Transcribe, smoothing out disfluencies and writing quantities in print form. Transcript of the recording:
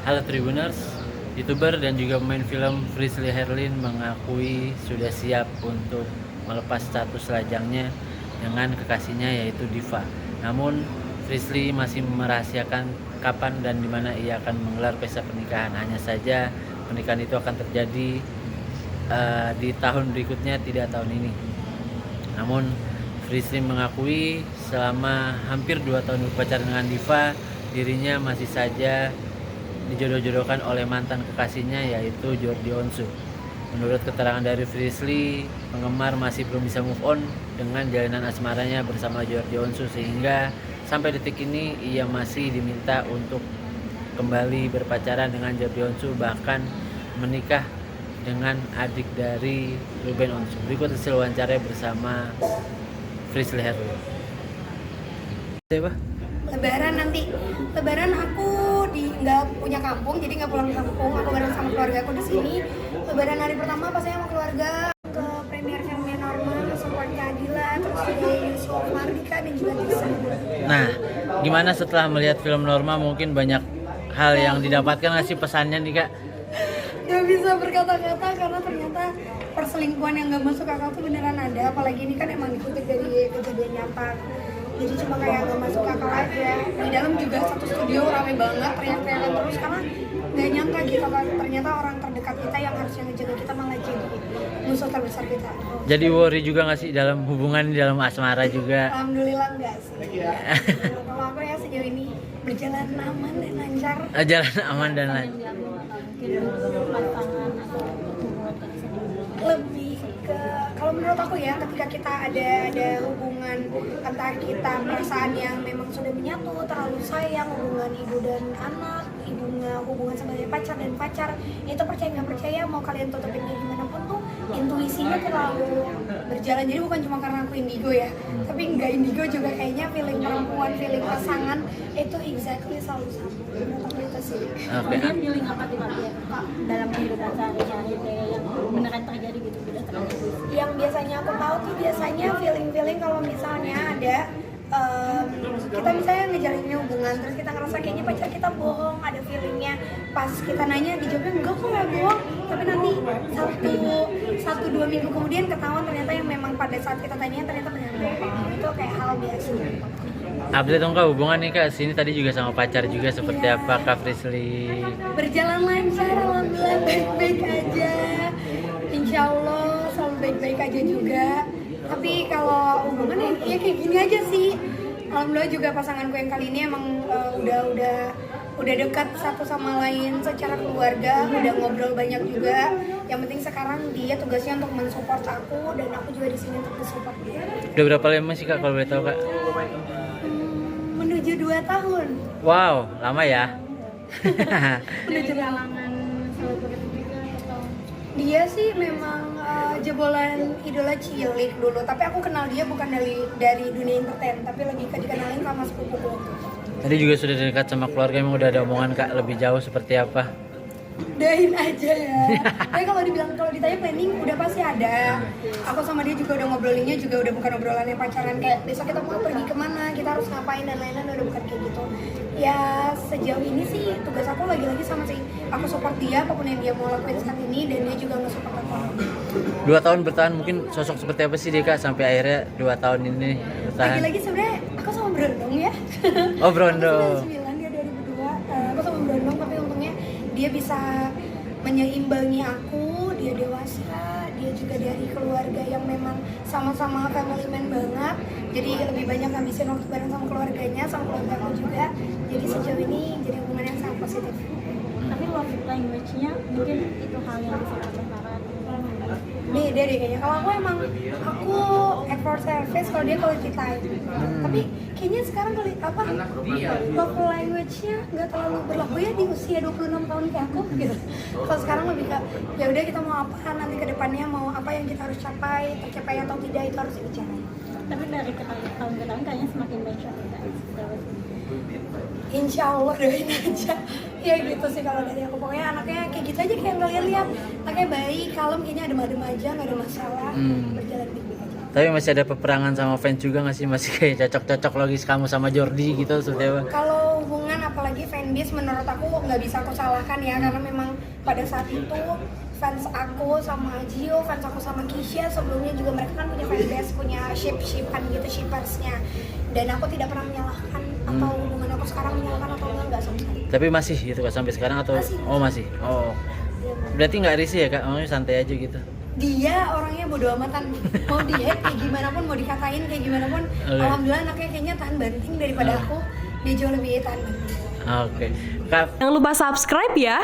Halo Tribuners, YouTuber dan juga pemain film Frisly Herlin mengakui sudah siap untuk melepas status lajangnya dengan kekasihnya yaitu Diva. Namun Frisly masih merahasiakan kapan dan di mana ia akan menggelar pesta pernikahan. Hanya saja pernikahan itu akan terjadi di tahun berikutnya, tidak tahun ini. Namun Frisly mengakui selama hampir 2 tahun berpacaran dengan Diva, dirinya masih saja dijodoh-jodohkan oleh mantan kekasihnya yaitu Jordi Onsu. Menurut keterangan dari Frisly, penggemar masih belum bisa move on dengan jalinan asmaranya bersama Jordi Onsu, sehingga sampai detik ini ia masih diminta untuk kembali berpacaran dengan Jordi Onsu, bahkan menikah dengan adik dari Ruben Onsu. Berikut hasil wawancara bersama Frisly Herlin. Siapa? Lebaran aku nggak punya kampung, jadi nggak pulang kampung. Aku bareng sama keluarga aku di sini. Lebaran hari pertama pas saya sama keluarga ke premier filmnya Norma, support keadilan, terus juga Yusuf Mardika dan juga Tisa. Nah, gimana setelah melihat film Norma? Mungkin banyak hal yang didapatkan nggak sih pesannya nih Kak? Gak bisa berkata-kata karena ternyata perselingkuhan yang gak masuk akal tuh beneran ada. Apalagi ini kan emang dikutip dari kejadian nyata. Jadi cuma kayak gak masuk akal aja. Di dalam juga satu studio rame banget, teriak-teriakan terus karena gak nyangka gitu kan. Ternyata orang terdekat kita yang harusnya ngejaga kita malah jadi musuh terbesar kita. Jadi worry juga nggak sih dalam hubungan, dalam asmara juga? Alhamdulillah enggak sih. Kalau aku ya sejauh ini berjalan aman dan lancar. Jalan aman dan lancar. Lebih ke, kalau menurut aku ya, ketika kita ada hubungan entah kita perasaan yang memang sudah menyatu, terlalu sayang, hubungan ibu dan anak, hubungan sebagai pacar dan pacar, itu percaya nggak percaya mau kalian tutupin kayak gimana pun tuh intuisinya terlalu berjalan. Jadi bukan cuma karena aku indigo ya, tapi nggak indigo juga kayaknya feeling perempuan, feeling pasangan itu exactly selalu sama. Menurut aku itu sih. Kemudian feeling apa tuh Kak dalam kehidupan sehari-hari kayak yang beneran terjadi gitu, beda terjadi? Yang biasanya aku tahu tuh biasanya feeling kalau misalnya ada kita misalnya ngejalanin hubungan terus kita ngerasa kayaknya pacar kita bohong, ada feelingnya pas kita nanya dijawabnya enggak kok nggak bohong, tapi nanti satu dua minggu kemudian ketahuan ternyata yang memang pada saat kita tanya ternyata benar bohong. Itu kayak hal biasa. Update dong Kak hubungan nih Kak, sini tadi juga sama pacar juga seperti apa Kak Frisly? Berjalan lancar, alhamdulillah baik-baik aja. Insya Allah selalu baik-baik aja juga. Tapi kalau hubungan ya kayak gini aja sih. Alhamdulillah juga pasanganku yang kali ini emang udah dekat satu sama lain secara keluarga, udah ngobrol banyak juga. Yang penting sekarang dia tugasnya untuk mensupport aku dan aku juga di sini untuk mensupport dia. Udah berapa lama sih Kak kalau boleh tahu Kak? Menuju 2 tahun. Wow, lama ya. Menuju kalangan selebriti juga atau? Dia sih memang jebolan idola cilik dulu, tapi aku kenal dia bukan dari dunia entertain, tapi lebih ke dikenalin sama sepupuku. Tadi juga sudah dekat sama keluarga, emang udah ada omongan Kak lebih jauh seperti apa? Udahin aja ya. Tapi kalau ditanya planning udah pasti ada. Aku sama dia juga udah ngobrolinnya juga udah bukan obrolan yang pacaran kayak besok kita mau pergi kemana, kita harus ngapain dan lain-lain, udah bukan kayak gitu. Ya sejauh ini sih tugas aku lagi-lagi sama sih. Aku support dia apapun yang dia mau lakuin saat ini dan dia juga nge-support aku. 2 tahun bertahan, mungkin sosok seperti apa sih dia Kak sampai akhirnya 2 tahun ini bertahan? Lagi-lagi sebenarnya aku sama Brondong ya. Oh Brondo. Aku 99, dia 2002. Aku sama Brondong tapi untungnya dia bisa menyeimbangi aku, dia dewasa, dia juga dari keluarga yang memang sama-sama family man banget. Jadi lebih banyak ngabisin waktu bareng sama keluarganya, sama keluarga aku juga. Jadi sejauh ini jadi hubungan yang sangat positif. Tapi love language-nya mungkin itu hal yang bisa berharap. Beda deh kayaknya. Kalau aku effort service, kalau dia quality time. Tapi kayaknya sekarang love language-nya nggak terlalu berlaku ya di usia 26 tahun kayak aku gitu. Kalau sekarang lebih ke ya udah kita mau apa nanti ke depannya, mau apa yang kita harus capai, tercapai atau tidak itu harus dibicarain. Tapi dari tahun ke tahun kayaknya semakin baik ya. Insya Allah doain aja. Ya gitu sih kalau dari aku, pokoknya anaknya kayak gitu aja kayak kalian lihat, anaknya baik, kalem, kayaknya adem-adem aja, nggak ada masalah, berjalan baik-baik aja. Tapi masih ada peperangan sama fans juga nggak sih? Masih kayak cocok-cocok logis kamu sama Jordi gitu seperti apa? Kalau hubungan apalagi fan fanbase menurut aku nggak bisa aku salahkan ya, karena memang pada saat itu fans aku sama Gio, fans aku sama Kisha sebelumnya juga mereka kan punya fanbase, punya shipan gitu, shippersnya, dan aku tidak pernah menyalahkan atau hubungan aku sekarang menyalahkan atau enggak sama sekali. Tapi masih gitu Kak sampai sekarang atau Masih. oh masih. Oh. Berarti nggak risih ya Kak? Maksudnya santai aja gitu. Dia orangnya bodo amatan, mau di-hate kayak gimana pun, mau dikatain kayak gimana pun, alhamdulillah anaknya kayaknya tahan banting daripada aku, dia jauh lebih tahan banting. Oke. Kak, Jangan lupa subscribe ya.